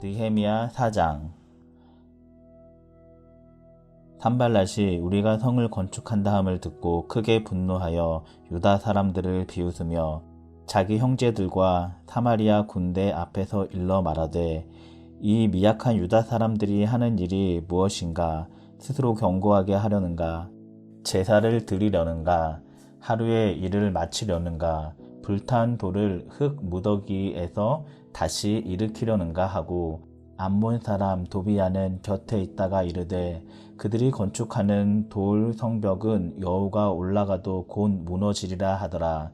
느헤미야 4장. 산발랏이 우리가 성을 건축한다 함을 듣고 크게 분노하여 유다 사람들을 비웃으며 자기 형제들과 사마리아 군대 앞에서 일러 말하되, 이 미약한 유다 사람들이 하는 일이 무엇인가? 스스로 견고하게 하려는가? 제사를 드리려는가? 하루에 일을 마치려는가? 불탄 돌을 흙 무더기에서 다시 일으키려는가 하고, 암몬 사람 도비야는 곁에 있다가 이르되, 그들이 건축하는 돌 성벽은 여호가 올라가도 곧 무너지리라 하더라.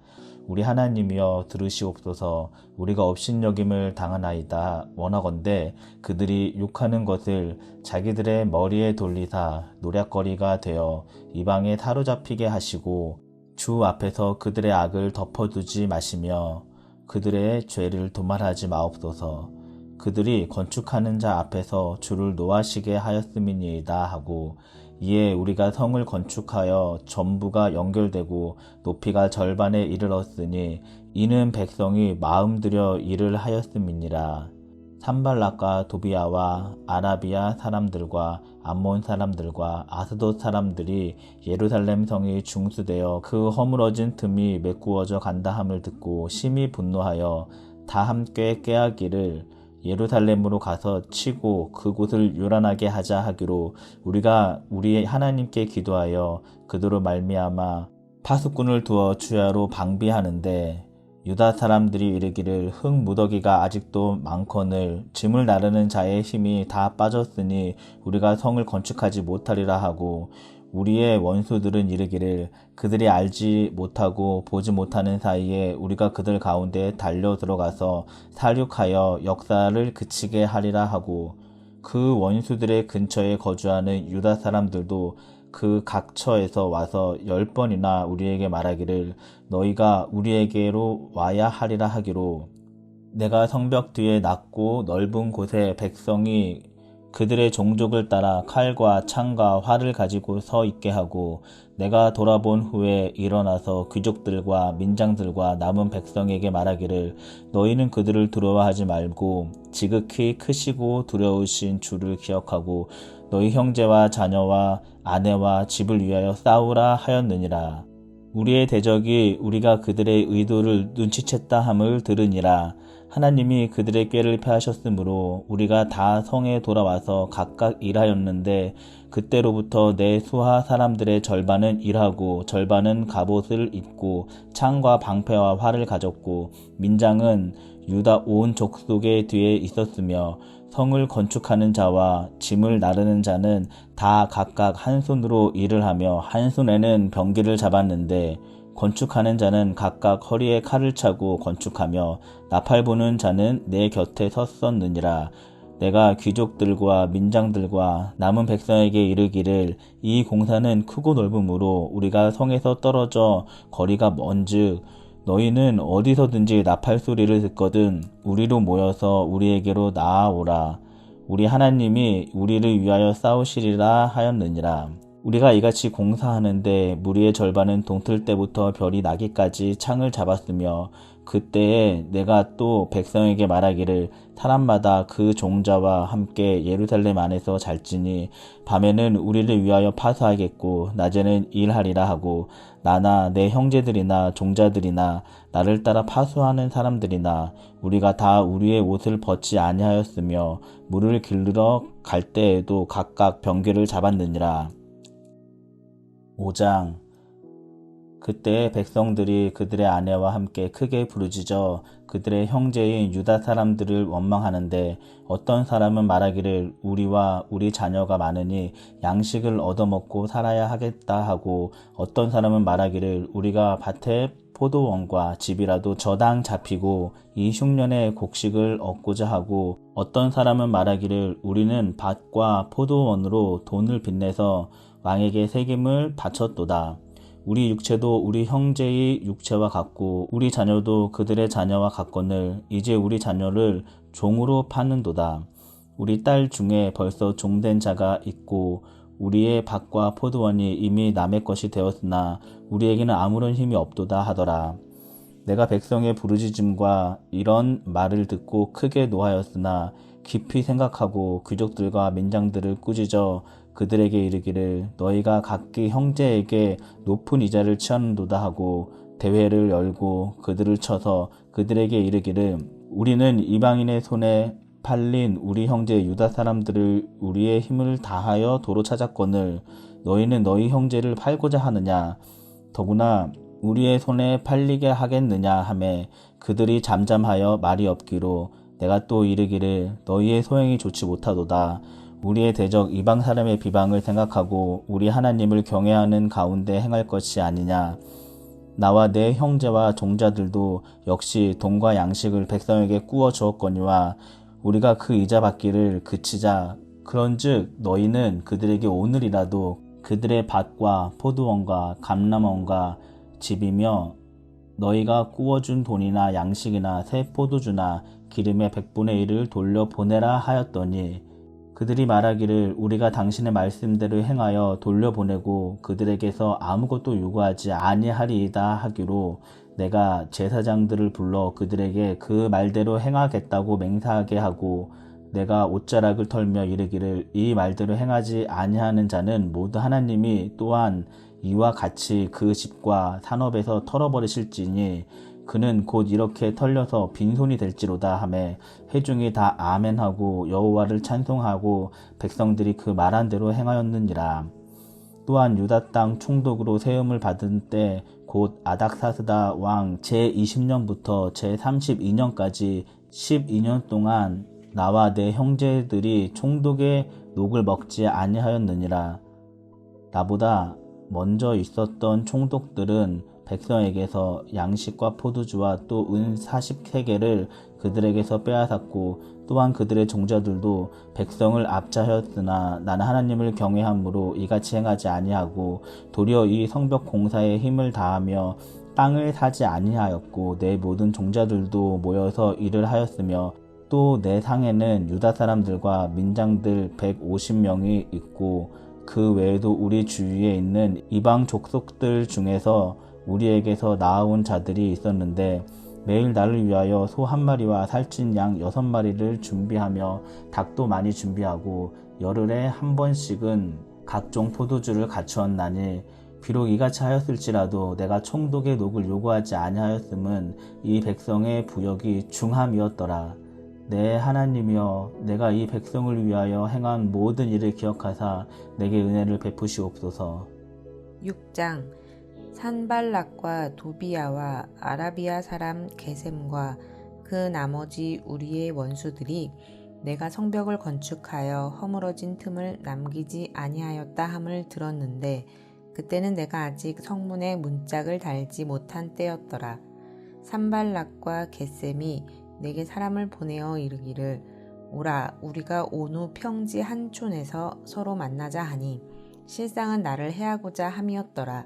우리 하나님이여 들으시옵소서. 우리가 업신여김을 당하나이다. 원하건대 그들이 욕하는 것을 자기들의 머리에 돌리사 노략거리가 되어 이방에 사로잡히게 하시고, 주 앞에서 그들의 악을 덮어두지 마시며 그들의 죄를 도말하지 마옵소서. 그들이 건축하는 자 앞에서 주를 노하시게 하였음이니이다 하고, 이에 우리가 성을 건축하여 전부가 연결되고 높이가 절반에 이르렀으니 이는 백성이 마음 들여 일을 하였음이니라. 산발랏과 도비야와 아라비아 사람들과 암몬 사람들과 아스돗 사람들이 예루살렘 성이 중수되어 그 허물어진 틈이 메꾸어져 간다 함을 듣고 심히 분노하여 다 함께 깨하기를, 예루살렘으로 가서 치고 그곳을 요란하게 하자 하기로 우리가 우리 하나님께 기도하여 그대로 말미암아 파수꾼을 두어 주야로 방비하는데, 유다 사람들이 이르기를 흙 무더기가 아직도 많거늘 짐을 나르는 자의 힘이 다 빠졌으니 우리가 성을 건축하지 못하리라 하고, 우리의 원수들은 이르기를 그들이 알지 못하고 보지 못하는 사이에 우리가 그들 가운데 달려 들어가서 살육하여 역사를 그치게 하리라 하고, 그 원수들의 근처에 거주하는 유다 사람들도 그 각처에서 와서 10번이나 우리에게 말하기를 너희가 우리에게로 와야 하리라 하기로, 내가 성벽 뒤에 낮고 넓은 곳에 백성이 그들의 종족을 따라 칼과 창과 활을 가지고 서 있게 하고, 내가 돌아본 후에 일어나서 귀족들과 민장들과 남은 백성에게 말하기를 너희는 그들을 두려워하지 말고 지극히 크시고 두려우신 주를 기억하고 너희 형제와 자녀와 아내와 집을 위하여 싸우라 하였느니라. 우리의 대적이 우리가 그들의 의도를 눈치챘다 함을 들으니라. 하나님이 그들의 꾀를 패하셨으므로 우리가 다 성에 돌아와서 각각 일하였는데, 그때로부터 내 수하 사람들의 절반은 일하고 절반은 갑옷을 입고 창과 방패와 활을 가졌고, 민장은 유다 온 족속의 뒤에 있었으며, 성을 건축하는 자와 짐을 나르는 자는 다 각각 한 손으로 일을 하며 한 손에는 병기를 잡았는데, 건축하는 자는 각각 허리에 칼을 차고 건축하며 나팔 부는 자는 내 곁에 섰었느니라. 내가 귀족들과 민장들과 남은 백성에게 이르기를 이 공사는 크고 넓으므로 우리가 성에서 떨어져 거리가 먼즉 너희는 어디서든지 나팔 소리를 듣거든 우리로 모여서 우리에게로 나아오라. 우리 하나님이 우리를 위하여 싸우시리라 하였느니라. 우리가 이같이 공사하는데 무리의 절반은 동틀 때부터 별이 나기까지 창을 잡았으며, 그때에 내가 또 백성에게 말하기를 사람마다 그 종자와 함께 예루살렘 안에서 잘지니 밤에는 우리를 위하여 파수하겠고 낮에는 일하리라 하고, 나나 내 형제들이나 종자들이나 나를 따라 파수하는 사람들이나 우리가 다 우리의 옷을 벗지 아니하였으며 물을 기르러 갈 때에도 각각 병기를 잡았느니라. 5장. 그때 백성들이 그들의 아내와 함께 크게 부르짖어 그들의 형제인 유다 사람들을 원망하는데, 어떤 사람은 말하기를 우리와 우리 자녀가 많으니 양식을 얻어먹고 살아야 하겠다 하고, 어떤 사람은 말하기를 우리가 밭에 포도원과 집이라도 저당 잡히고 이 흉년에 곡식을 얻고자 하고, 어떤 사람은 말하기를 우리는 밭과 포도원으로 돈을 빚내서 왕에게 세금을 바쳤도다. 우리 육체도 우리 형제의 육체와 같고 우리 자녀도 그들의 자녀와 같거늘 이제 우리 자녀를 종으로 파는도다. 우리 딸 중에 벌써 종된 자가 있고 우리의 밭과 포도원이 이미 남의 것이 되었으나 우리에게는 아무런 힘이 없도다 하더라. 내가 백성의 부르짖음과 이런 말을 듣고 크게 노하였으나 깊이 생각하고 귀족들과 민장들을 꾸짖어 그들에게 이르기를 너희가 각기 형제에게 높은 이자를 취하는도다 하고 대회를 열고 그들을 쳐서 그들에게 이르기를 우리는 이방인의 손에 팔린 우리 형제 유다 사람들을 우리의 힘을 다하여 도로 찾았거늘 너희는 너희 형제를 팔고자 하느냐 더구나 우리의 손에 팔리게 하겠느냐 하매 그들이 잠잠하여 말이 없기로 내가 또 이르기를 너희의 소행이 좋지 못하도다. 우리의 대적 이방 사람의 비방을 생각하고 우리 하나님을 경외하는 가운데 행할 것이 아니냐. 나와 내 형제와 종자들도 역시 돈과 양식을 백성에게 꾸어 주었거니와 우리가 그 이자 받기를 그치자. 그런즉 너희는 그들에게 오늘이라도 그들의 밭과 포도원과 감람원과 집이며 너희가 꾸어준 돈이나 양식이나 새 포도주나 기름의 100분의 1을 돌려보내라 하였더니 그들이 말하기를 우리가 당신의 말씀대로 행하여 돌려보내고 그들에게서 아무것도 요구하지 아니하리이다 하기로 내가 제사장들을 불러 그들에게 그 말대로 행하겠다고 맹세하게 하고 내가 옷자락을 털며 이르기를 이 말대로 행하지 아니하는 자는 모두 하나님이 또한 이와 같이 그 집과 산업에서 털어버리실지니 그는 곧 이렇게 털려서 빈손이 될지로다 하매 회중이 다 아멘하고 여호와를 찬송하고 백성들이 그 말한 대로 행하였느니라. 또한 유다 땅 총독으로 세움을 받은 때 곧 아닥사스다 왕 제20년부터 제32년까지 12년 동안 나와 내 형제들이 총독의 녹을 먹지 아니하였느니라. 나보다 먼저 있었던 총독들은 백성에게서 양식과 포도주와 또 은 40세겔을 그들에게서 빼앗았고 또한 그들의 종자들도 백성을 압제하였으나 나는 하나님을 경외함으로 이같이 행하지 아니하고 도리어 이 성벽 공사에 힘을 다하며 땅을 사지 아니하였고 내 모든 종자들도 모여서 일을 하였으며 또 내 상에는 유다 사람들과 민장들 150명이 있고 그 외에도 우리 주위에 있는 이방 족속들 중에서 우리에게서 나아온 자들이 있었는데 매일 나를 위하여 소 1마리와 살찐 양 6마리를 준비하며 닭도 많이 준비하고 열흘에 한 번씩은 각종 포도주를 갖추었나니 비록 이같이 하였을지라도 내가 총독의 녹을 요구하지 아니하였음은 이 백성의 부역이 중함이었더라. 내 하나님이여 내가 이 백성을 위하여 행한 모든 일을 기억하사 내게 은혜를 베푸시옵소서. 6장 산발락과 도비야와 아라비아 사람 게셈과 그 나머지 우리의 원수들이 내가 성벽을 건축하여 허물어진 틈을 남기지 아니하였다 함을 들었는데 그때는 내가 아직 성문에 문짝을 달지 못한 때였더라. 산발락과 게셈이 내게 사람을 보내어 이르기를 오라 우리가 온 후 평지 한 촌에서 서로 만나자 하니 실상은 나를 해하고자 함이었더라.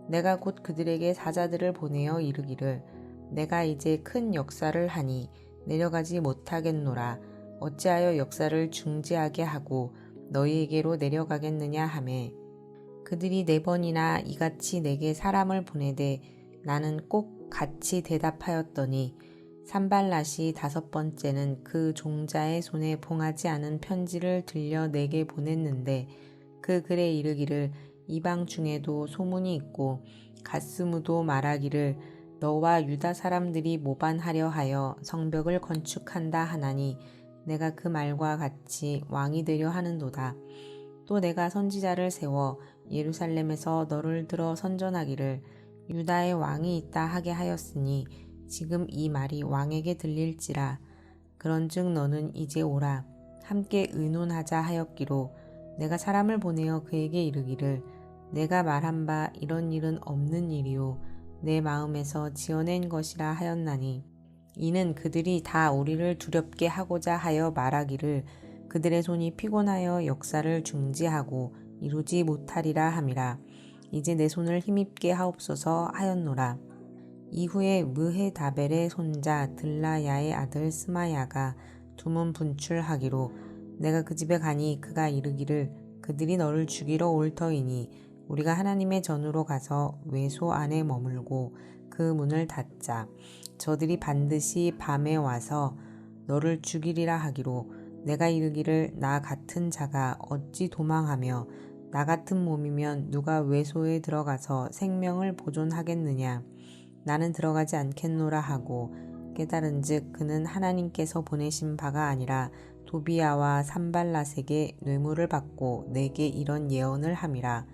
내가 곧 그들에게 사자들을 보내어 이르기를 내가 이제 큰 역사를 하니 내려가지 못하겠노라. 어찌하여 역사를 중지하게 하고 너희에게로 내려가겠느냐 하매 그들이 4번이나 이같이 내게 사람을 보내되 나는 꼭 같이 대답하였더니 산발랏이 5번째는 그 종자의 손에 봉하지 않은 편지를 들려 내게 보냈는데 그 글에 이르기를 이방 중에도 소문이 있고 갓스무도 말하기를 너와 유다 사람들이 모반하려 하여 성벽을 건축한다 하나니 내가 그 말과 같이 왕이 되려 하는도다. 또 내가 선지자를 세워 예루살렘에서 너를 들어 선전하기를 유다의 왕이 있다 하게 하였으니 지금 이 말이 왕에게 들릴지라. 그런즉 너는 이제 오라 함께 의논하자 하였기로 내가 사람을 보내어 그에게 이르기를 내가 말한 바 이런 일은 없는 일이요 내 마음에서 지어낸 것이라 하였나니 이는 그들이 다 우리를 두렵게 하고자 하여 말하기를 그들의 손이 피곤하여 역사를 중지하고 이루지 못하리라 함이라. 이제 내 손을 힘입게 하옵소서 하였노라. 이후에 무헤다벨의 손자 들라야의 아들 스마야가 두문 분출하기로 내가 그 집에 가니 그가 이르기를 그들이 너를 죽이러 올 터이니 우리가 하나님의 전으로 가서 외소 안에 머물고 그 문을 닫자. 저들이 반드시 밤에 와서 너를 죽이리라 하기로 내가 이르기를 나 같은 자가 어찌 도망하며 나 같은 몸이면 누가 외소에 들어가서 생명을 보존하겠느냐. 나는 들어가지 않겠노라 하고 깨달은즉 그는 하나님께서 보내신 바가 아니라 도비야와 산발랏에게 뇌물을 받고 내게 이런 예언을 함이라.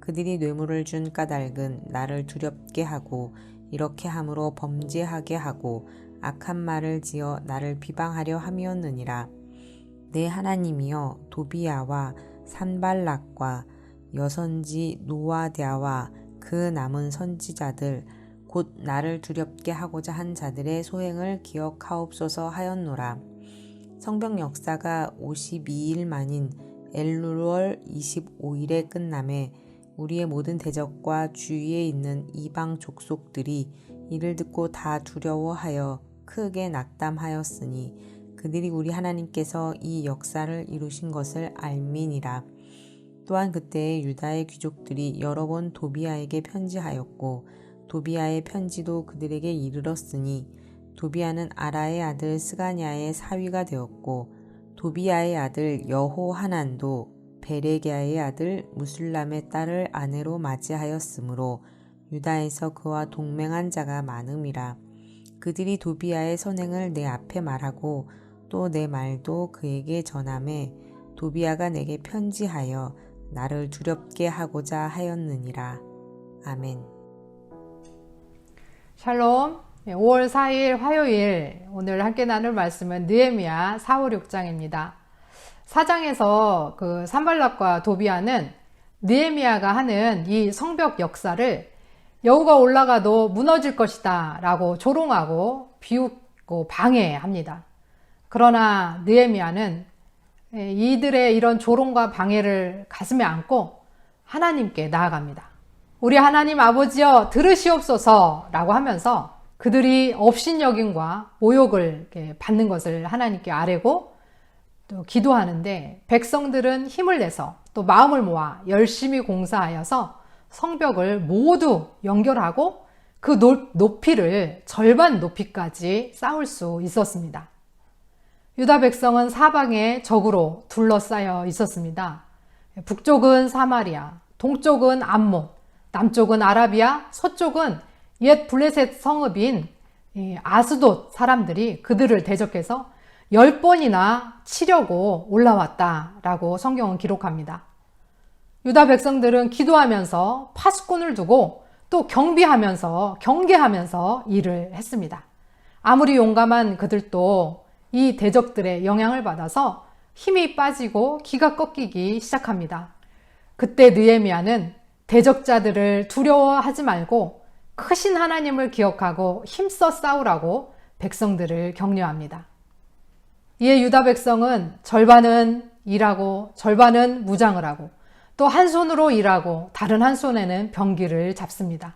그들이 뇌물을 준 까닭은 나를 두렵게 하고 이렇게 함으로 범죄하게 하고 악한 말을 지어 나를 비방하려 함이었느니라. 내 하나님이여 도비야와 산발락과 여선지 노아랴와 그 남은 선지자들 곧 나를 두렵게 하고자 한 자들의 소행을 기억하옵소서 하였노라. 성벽 역사가 52일 만인 엘룰월 25일에 끝남에 우리의 모든 대적과 주위에 있는 이방 족속들이 이를 듣고 다 두려워하여 크게 낙담하였으니 그들이 우리 하나님께서 이 역사를 이루신 것을 알미니라. 또한 그때에 유다의 귀족들이 여러 번 도비야에게 편지하였고 도비야의 편지도 그들에게 이르렀으니 도비야는 아라의 아들 스가냐의 사위가 되었고 도비야의 아들 여호하난도 베레기야의 아들 무술람의 딸을 아내로 맞이하였으므로 유다에서 그와 동맹한 자가 많음이라. 그들이 도비야의 선행을 내 앞에 말하고 또 내 말도 그에게 전하매 도비야가 내게 편지하여 나를 두렵게 하고자 하였느니라. 아멘. 샬롬. 5월 4일 화요일 오늘 함께 나눌 말씀은 느헤미야 4, 5, 6장입니다. 4장에서 그 산발락과 도비야는 느헤미야가 하는 이 성벽 역사를 여호가 올라가도 무너질 것이다 라고 조롱하고 비웃고 방해합니다. 그러나 느헤미야는 이들의 이런 조롱과 방해를 가슴에 안고 하나님께 나아갑니다. 우리 하나님 아버지여 들으시옵소서 라고 하면서 그들이 업신여김과 모욕을 받는 것을 하나님께 아뢰고 또 기도하는데 백성들은 힘을 내서 또 마음을 모아 열심히 공사하여서 성벽을 모두 연결하고 그 높이를 절반 높이까지 쌓을 수 있었습니다. 유다 백성은 사방에 적으로 둘러싸여 있었습니다. 북쪽은 사마리아, 동쪽은 암몬, 남쪽은 아라비아, 서쪽은 옛 블레셋 성읍인 아스돗 사람들이 그들을 대적해서 10번이나 치려고 올라왔다라고 성경은 기록합니다. 유다 백성들은 기도하면서 파수꾼을 두고 또 경계하면서 일을 했습니다. 아무리 용감한 그들도 이 대적들의 영향을 받아서 힘이 빠지고 기가 꺾이기 시작합니다. 그때 느헤미야는 대적자들을 두려워하지 말고 크신 하나님을 기억하고 힘써 싸우라고 백성들을 격려합니다. 이에 유다 백성은 절반은 일하고 절반은 무장을 하고 또 한 손으로 일하고 다른 한 손에는 병기를 잡습니다.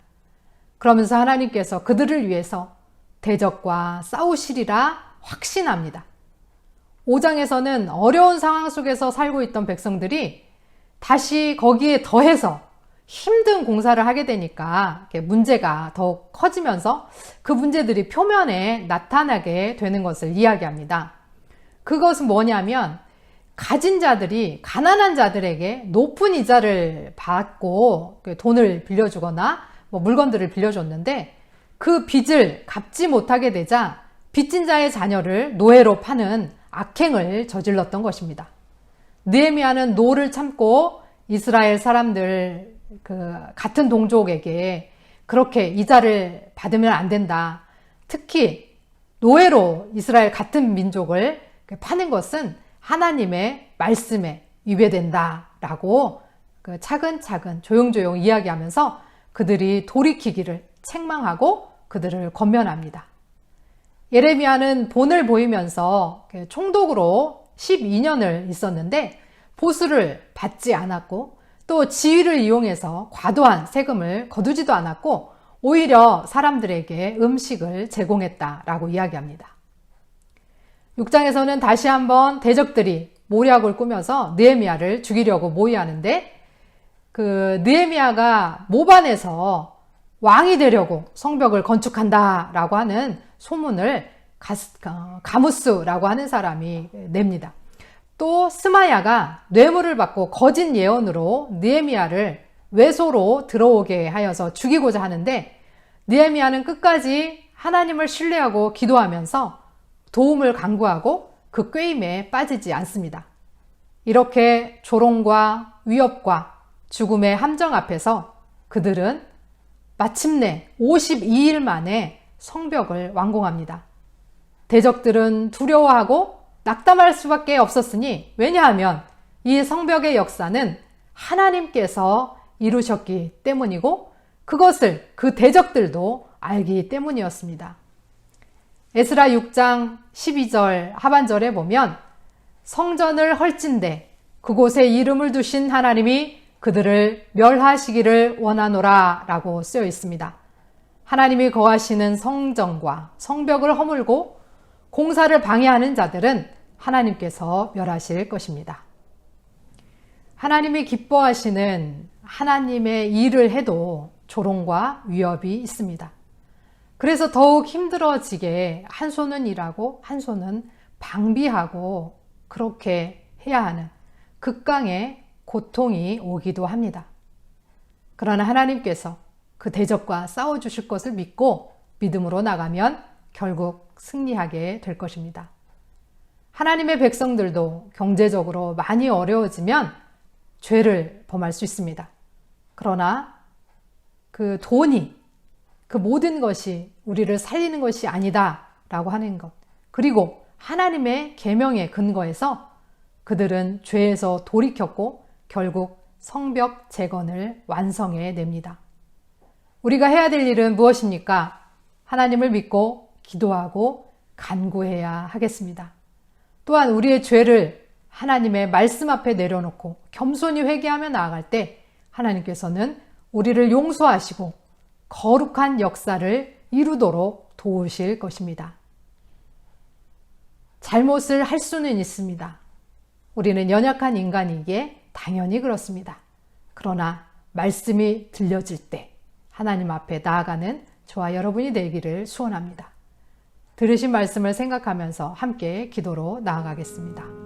그러면서 하나님께서 그들을 위해서 대적과 싸우시리라 확신합니다. 5장에서는 어려운 상황 속에서 살고 있던 백성들이 다시 거기에 더해서 힘든 공사를 하게 되니까 문제가 더욱 커지면서 그 문제들이 표면에 나타나게 되는 것을 이야기합니다. 그것은 뭐냐면 가진 자들이 가난한 자들에게 높은 이자를 받고 돈을 빌려주거나 물건들을 빌려줬는데 그 빚을 갚지 못하게 되자 빚진 자의 자녀를 노예로 파는 악행을 저질렀던 것입니다. 느헤미야는 노를 참고 이스라엘 사람들 같은 동족에게 그렇게 이자를 받으면 안 된다. 특히 노예로 이스라엘 같은 민족을 파는 것은 하나님의 말씀에 위배된다라고 차근차근 조용조용 이야기하면서 그들이 돌이키기를 책망하고 그들을 권면합니다. 예레미야는 본을 보이면서 총독으로 12년을 있었는데 보수를 받지 않았고 또 지위를 이용해서 과도한 세금을 거두지도 않았고 오히려 사람들에게 음식을 제공했다라고 이야기합니다. 6장에서는 다시 한번 대적들이 모략을 꾸며서 느헤미야를 죽이려고 모의하는데 그 느헤미야가 모반에서 왕이 되려고 성벽을 건축한다라고 하는 소문을 가무스라고 하는 사람이 냅니다. 또 스마야가 뇌물을 받고 거짓 예언으로 느헤미야를 외소로 들어오게 하여서 죽이고자 하는데 느헤미야는 끝까지 하나님을 신뢰하고 기도하면서 도움을 간구하고 그 꾀임에 빠지지 않습니다. 이렇게 조롱과 위협과 죽음의 함정 앞에서 그들은 마침내 52일 만에 성벽을 완공합니다. 대적들은 두려워하고 낙담할 수밖에 없었으니 왜냐하면 이 성벽의 역사는 하나님께서 이루셨기 때문이고 그것을 그 대적들도 알기 때문이었습니다. 에스라 6장 12절 하반절에 보면 성전을 헐진대 그곳에 이름을 두신 하나님이 그들을 멸하시기를 원하노라 라고 쓰여 있습니다. 하나님이 거하시는 성전과 성벽을 허물고 공사를 방해하는 자들은 하나님께서 멸하실 것입니다. 하나님이 기뻐하시는 하나님의 일을 해도 조롱과 위협이 있습니다. 그래서 더욱 힘들어지게 한 손은 일하고 한 손은 방비하고 그렇게 해야 하는 극강의 고통이 오기도 합니다. 그러나 하나님께서 그 대적과 싸워주실 것을 믿고 믿음으로 나가면 결국 승리하게 될 것입니다. 하나님의 백성들도 경제적으로 많이 어려워지면 죄를 범할 수 있습니다. 그러나 그 돈이 그 모든 것이 우리를 살리는 것이 아니다 라고 하는 것, 그리고 하나님의 계명에 근거해서 그들은 죄에서 돌이켰고 결국 성벽 재건을 완성해 냅니다. 우리가 해야 될 일은 무엇입니까? 하나님을 믿고 기도하고 간구해야 하겠습니다. 또한 우리의 죄를 하나님의 말씀 앞에 내려놓고 겸손히 회개하며 나아갈 때 하나님께서는 우리를 용서하시고 거룩한 역사를 이루도록 도우실 것입니다. 잘못을 할 수는 있습니다. 우리는 연약한 인간이기에 당연히 그렇습니다. 그러나 말씀이 들려질 때 하나님 앞에 나아가는 저와 여러분이 되기를 소원합니다. 들으신 말씀을 생각하면서 함께 기도로 나아가겠습니다.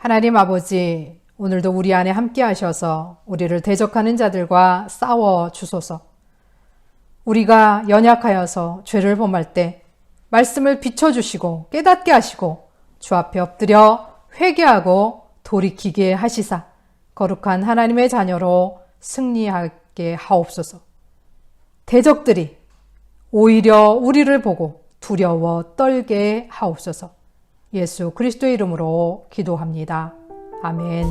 하나님 아버지, 오늘도 우리 안에 함께 하셔서 우리를 대적하는 자들과 싸워 주소서. 우리가 연약하여서 죄를 범할 때 말씀을 비춰주시고 깨닫게 하시고 주 앞에 엎드려 회개하고 돌이키게 하시사 거룩한 하나님의 자녀로 승리하게 하옵소서. 대적들이 오히려 우리를 보고 두려워 떨게 하옵소서. 예수 그리스도의 이름으로 기도합니다. 아멘.